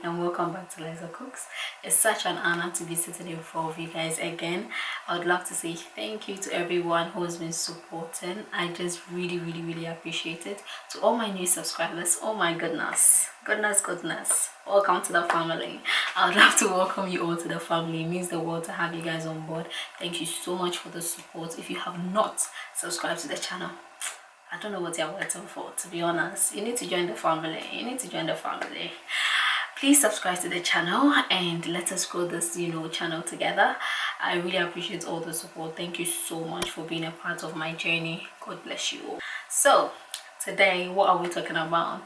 And welcome back to Lizakuks. It's such an honor to be sitting in front of you guys again. I would love to say thank you to everyone who has been supporting. I just really appreciate it. To all my new subscribers, oh my goodness, welcome to the family. I would love to welcome you all to the family. It means the world to have you guys on board. Thank you so much for the support. If you have not subscribed to the channel, I don't know what you're waiting for, to be honest. You need to join the family. Please subscribe to the channel and let us grow this channel together. I really appreciate all the support. Thank you so much for being a part of my journey. God bless you all. So today, what are we talking about?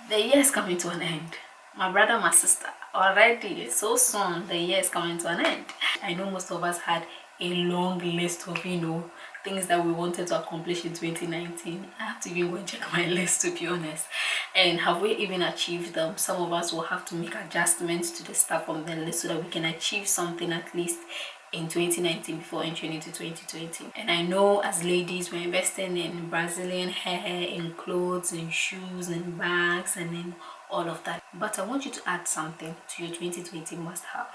The year is coming to an end. My brother, my sister, already so soon the year is coming to an end. I know most of us had a long list of things that we wanted to accomplish in 2019. I have to even go and check my list, to be honest. And have we even achieved them? Some of us will have to make adjustments to the stuff on the list so that we can achieve something at least in 2019 before entering into 2020. And I know as ladies, we're investing in Brazilian hair, in clothes, in shoes, in bags, and in all of that. But I want you to add something to your 2020 must-have.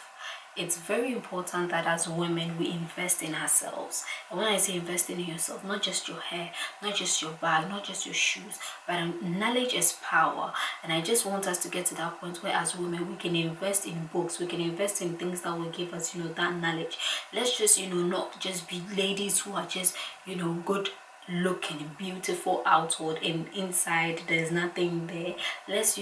It's very important that as women we invest in ourselves. And when I say investing in yourself, not just your hair, not just your bag, not just your shoes, but knowledge is power. And I just want us to get to that point where as women we can invest in books, we can invest in things that will give us that knowledge. Let's just not just be ladies who are just good looking, beautiful outward, and inside there's nothing there. Let's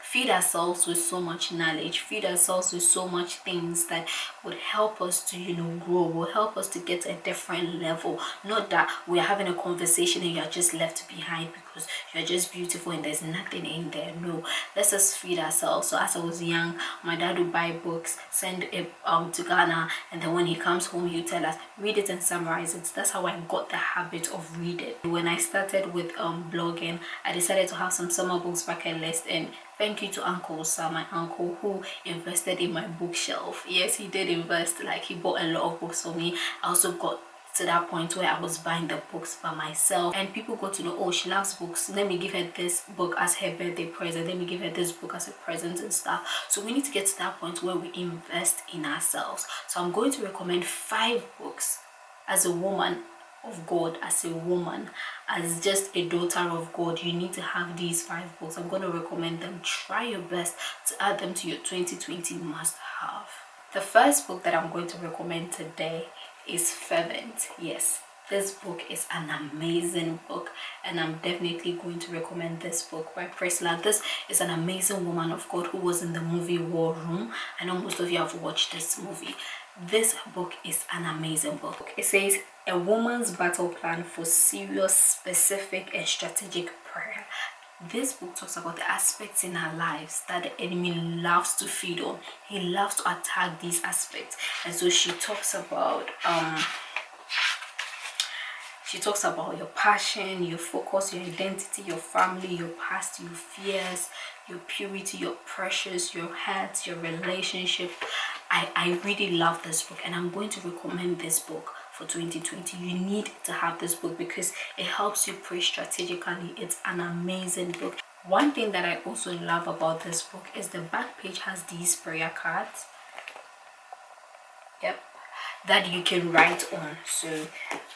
feed ourselves with so much knowledge, feed ourselves with so much things that would help us to grow, will help us to get to a different level. Not that we're having a conversation and you're just left behind because you're just beautiful and there's nothing in there. No, let's just feed ourselves. So as I was young, my dad would buy books, send it to Ghana, and then when he comes home he'll tell us, read it and summarize it. That's how I got the habit of reading. When I started with blogging, I decided to have some summer books bucket list, and thank you to Uncle Ato, my uncle, who invested in my bookshelf. Yes, he did invest. Like, he bought a lot of books for me. I also got to that point where I was buying the books by myself, and people got to know, oh, she loves books, let me give her this book as her birthday present, let me give her this book as a present and stuff. So we need to get to that point where we invest in ourselves. So I'm going to recommend 5 books as a woman of God, as a woman, as just a daughter of God. You need to have these 5 books. I'm going to recommend them. Try your best to add them to your 2020 must-have. The first book that I'm going to recommend today is Fervent. Yes, this book is an amazing book, and I'm definitely going to recommend this book by Priscilla. This is an amazing woman of God who was in the movie War Room. I know most of you have watched this movie. This book is an amazing book. It says, a woman's battle plan for serious, specific, and strategic prayer. This book talks about the aspects in our lives that the enemy loves to feed on. He loves to attack these aspects. And so she talks about your passion, your focus, your identity, your family, your past, your fears, your purity, your precious, your health, your relationship. I really love this book, and I'm going to recommend this book for 2020. You need to have this book because it helps you pray strategically. It's an amazing book. One thing that I also love about this book is the back page has these prayer cards. Yep, that you can write on. So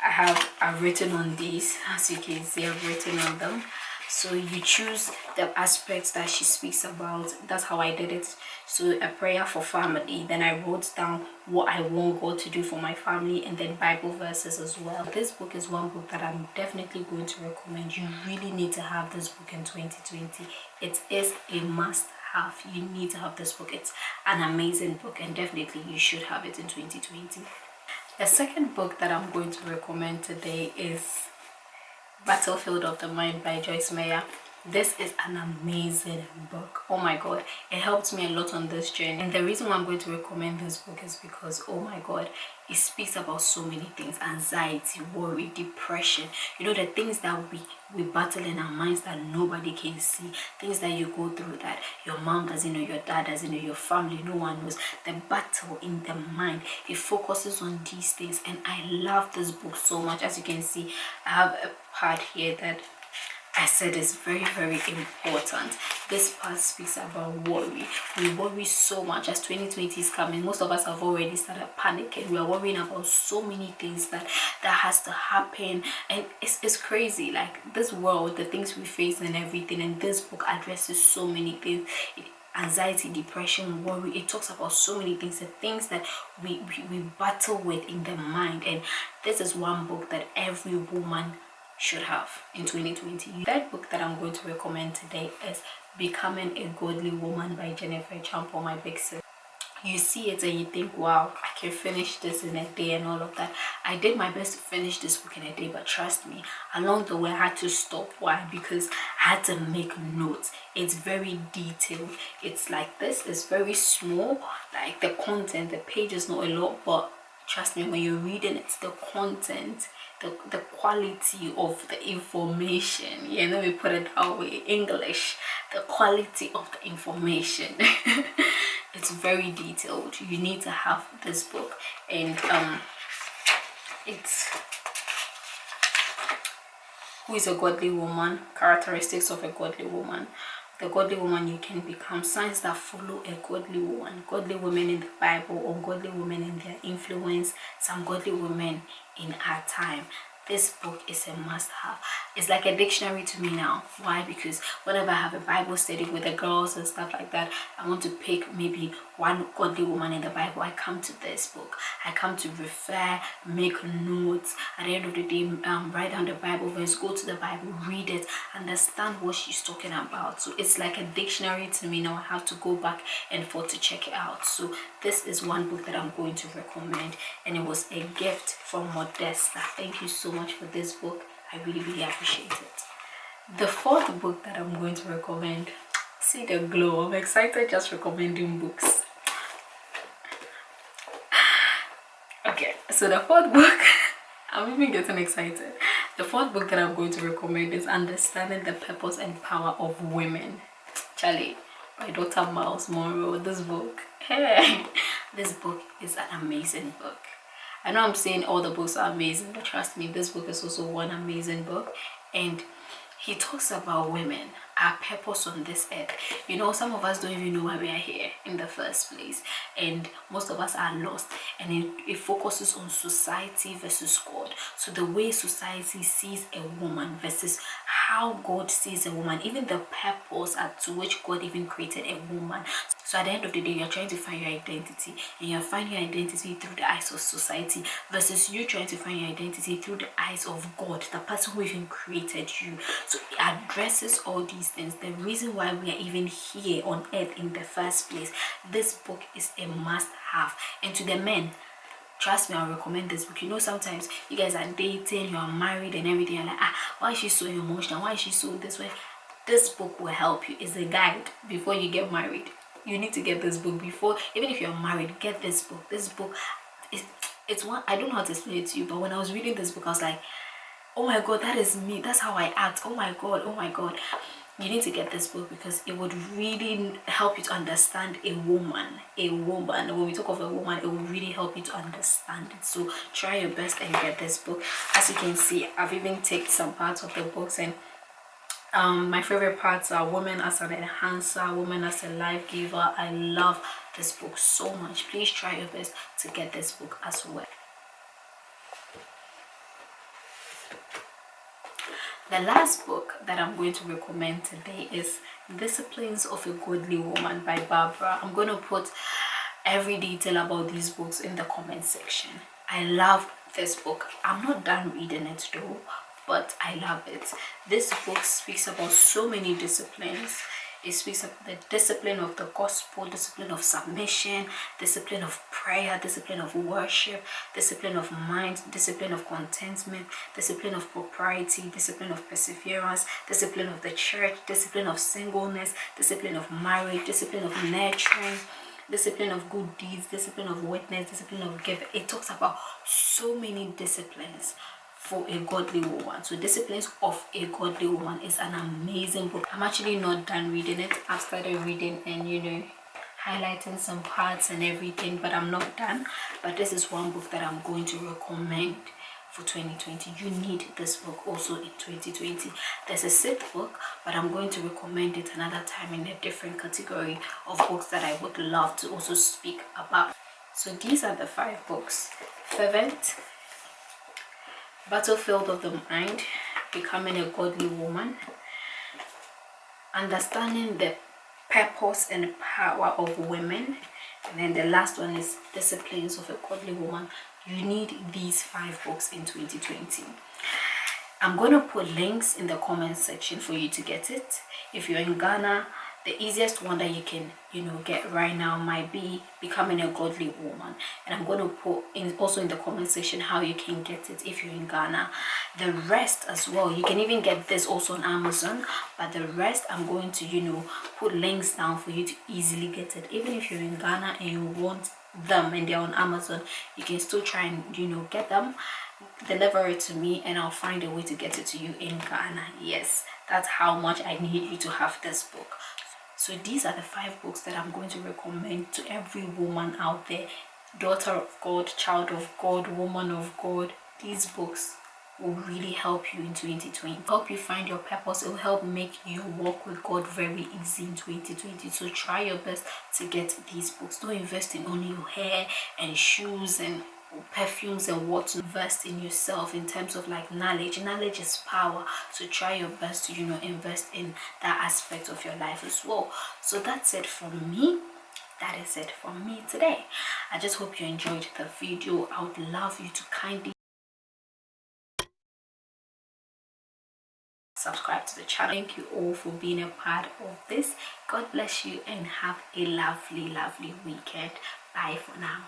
I've written on these. As you can see, I've written on them. So you choose the aspects that she speaks about. That's how I did it. So a prayer for family. Then I wrote down what I want God to do for my family, and then Bible verses as well. This book is one book that I'm definitely going to recommend. You really need to have this book in 2020. It is a must-have. You need to have this book. It's an amazing book, and definitely you should have it in 2020. The second book that I'm going to recommend today is Battlefield of the Mind by Joyce Meyer. This is an amazing book. Oh my god, it helped me a lot on this journey. And the reason why I'm going to recommend this book is because, oh my god, it speaks about so many things: anxiety, worry, depression, you know, the things that we battle in our minds that nobody can see, things that you go through that your mom doesn't know, your dad doesn't know, your family, no one knows. The battle in the mind, it focuses on these things. And I love this book so much. As you can see, I have a part here that I said is very, very important. This part speaks about worry. We worry so much. As 2020 is coming, most of us have already started panicking. We are worrying about so many things that has to happen, and it's crazy. Like this world, the things we face and everything, and this book addresses so many things. Anxiety, depression, worry, it talks about so many things, the things that we battle with in the mind. And this is one book that every woman should have in 2020. The third book that I'm going to recommend today is Becoming a Godly Woman by Jennifer Champo, my big sis. You see it and you think, wow, I can finish this in a day and all of that. I did my best to finish this book in a day, but trust me, along the way I had to stop. Why? Because I had to make notes. It's very detailed. It's like this, it's very small, like the content, the page is not a lot, but trust me, when you're reading it, the content, the quality of the information, yeah, let me put it that way, English, the quality of the information. It's very detailed. You need to have this book. And it's Who is a Godly Woman, characteristics of a godly woman. The godly woman you can become, signs that follow a godly woman, godly women in the Bible, or godly women in their influence, some godly women in our time. This book is a must-have. It's like a dictionary to me now. Why? Because whenever I have a Bible study with the girls and stuff like that, I want to pick maybe one godly woman in the Bible. I come to this book. I come to refer, make notes. At the end of the day, write down the Bible verse, go to the Bible, read it, understand what she's talking about. So it's like a dictionary to me now. I have to go back and forth to check it out. So this is one book that I'm going to recommend, and it was a gift from Modesta. Thank you so much for this book. I really, really appreciate it. The fourth book that I'm going to recommend, see the glow, I'm excited just recommending books. Okay, so the fourth book, I'm even getting excited. The fourth book that I'm going to recommend is Understanding the Purpose and Power of Women. Charlie, by Dr. Miles Monroe. This book, hey, this book is an amazing book. I know I'm saying all the books are amazing, but trust me, this book is also one amazing book. And he talks about women, our purpose on this earth. You know, some of us don't even know why we are here in the first place, and most of us are lost. And it focuses on society versus God. So the way society sees a woman versus how God sees a woman, even the purpose to which God even created a woman. So at the end of the day, you're trying to find your identity, and you're finding your identity through the eyes of society versus you trying to find your identity through the eyes of God, the person who even created you. So it addresses all these things, the reason why we are even here on earth in the first place. This book is a must-have. And to the men, trust me, I'll recommend this book. You know, sometimes you guys are dating, you're married and everything, you're like, why is she so emotional? Why is she so this way? This book will help you. It's a guide before you get married. You need to get this book before, even if you're married, get this book. This book, it's one, I don't know how to explain it to you, but when I was reading this book, I was like, oh my god, that is me. That's how I act. Oh my god, oh my god. You need to get this book because it would really help you to understand a woman. A woman. When we talk of a woman, it will really help you to understand it. So try your best and get this book. As you can see, I've even taken some parts of the books, and my favorite parts are women as an enhancer, women as a life giver. I love this book so much. Please try your best to get this book as well. The last book that I'm going to recommend today is Disciplines of a Godly Woman by Barbara. I'm going to put every detail about these books in the comment section. I love this book. I'm not done reading it though, but I love it. This book speaks about so many disciplines. It speaks of the discipline of the gospel, discipline of submission, discipline of prayer, discipline of worship, discipline of mind, discipline of contentment, discipline of propriety, discipline of perseverance, discipline of the church, discipline of singleness, discipline of marriage, discipline of nurturing, discipline of good deeds, discipline of witness, discipline of giving. It talks about so many disciplines for a godly woman. So disciplines of a godly woman is an amazing book. I'm actually not done reading it. I've started reading and highlighting some parts and everything, but I'm not done. But this is one book that I'm going to recommend for 2020. You need this book also in 2020. There's a sixth book, but I'm going to recommend it another time in a different category of books that I would love to also speak about. So these are the 5 books: Fervent, Battlefield of the Mind, Becoming a Godly Woman, Understanding the Purpose and Power of Women, and then the last one is Disciplines of a Godly Woman. You need these 5 books in 2020. I'm going to put links in the comment section for you to get it. If you're in Ghana, the easiest one that you can get right now might be Becoming a Godly Woman, and I'm going to put in also in the comment section how you can get it if you're in Ghana. The rest as well, you can even get this also on Amazon, but the rest I'm going to put links down for you to easily get it. Even if you're in Ghana and you want them and they're on Amazon, you can still try and get them, deliver it to me, and I'll find a way to get it to you in Ghana. Yes, that's how much I need you to have this book. So these are the 5 books that I'm going to recommend to every woman out there, daughter of God, child of God, woman of God. These books will really help you in 2020, help you find your purpose. It will help make you walk with God very easy in 2020. So try your best to get these books. Don't invest in only your hair and shoes and perfumes and what to invest in yourself in terms of like knowledge. Knowledge is power, so try your best to invest in that aspect of your life as well. So that's it from me. That is it from me today. I just hope you enjoyed the video. I would love you to kindly subscribe to the channel. Thank you all for being a part of this. God bless you and have a lovely weekend. Bye for now.